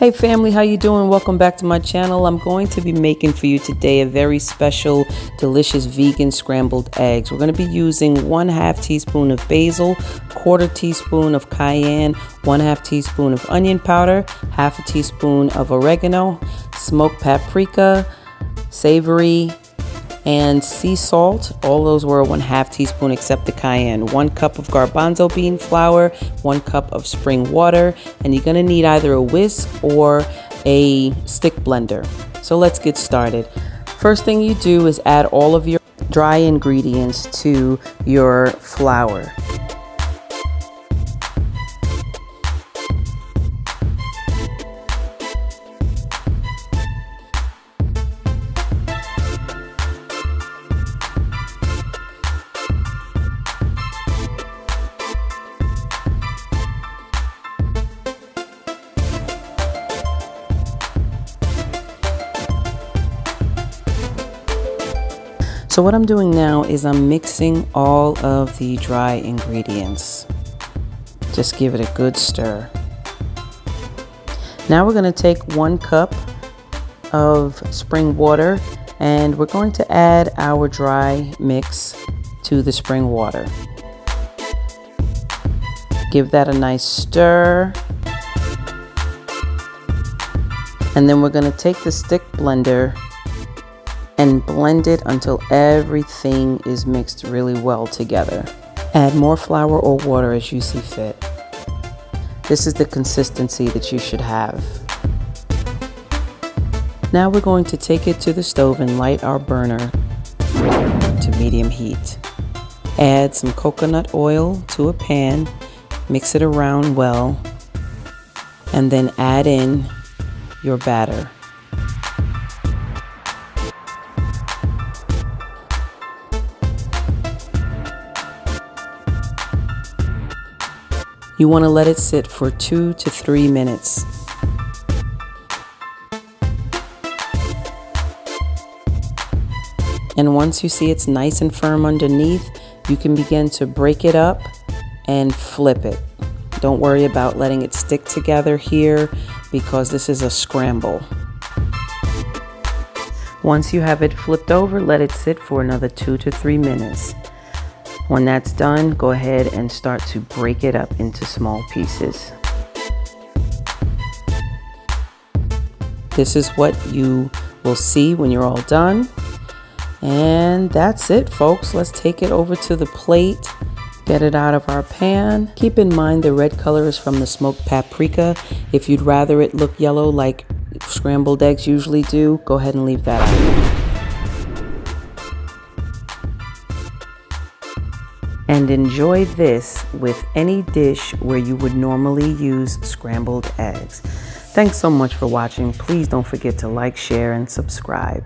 Hey family, how you doing? Welcome back to my channel. I'm going to be making for you today a very special, delicious vegan scrambled eggs. We're going to be using 1/2 teaspoon of basil, 1/4 teaspoon of cayenne, 1/2 teaspoon of onion powder, 1/2 teaspoon of oregano, smoked paprika, savory, and sea salt. All those were 1/2 teaspoon except the cayenne. 1 cup of garbanzo bean flour, 1 cup of spring water, and you're gonna need either a whisk or a stick blender. So let's get started. First thing you do is add all of your dry ingredients to your flour. So what I'm doing now is I'm mixing all of the dry ingredients. Just give it a good stir. Now we're going to take 1 cup of spring water and we're going to add our dry mix to the spring water. Give that a nice stir. And then we're going to take the stick blender and blend it until everything is mixed really well together. Add more flour or water as you see fit. This is the consistency that you should have. Now we're going to take it to the stove and light our burner to medium heat. Add some coconut oil to a pan, mix it around well, and then add in your batter. You want to let it sit for 2 to 3 minutes. And once you see it's nice and firm underneath, you can begin to break it up and flip it. Don't worry about letting it stick together here because this is a scramble. Once you have it flipped over, let it sit for another 2 to 3 minutes. When that's done, go ahead and start to break it up into small pieces. This is what you will see when you're all done. And that's it, folks. Let's take it over to the plate. Get it out of our pan. Keep in mind the red color is from the smoked paprika. If you'd rather it look yellow like scrambled eggs usually do, go ahead and leave that out. And enjoy this with any dish where you would normally use scrambled eggs. Thanks so much for watching. Please don't forget to like, share, and subscribe.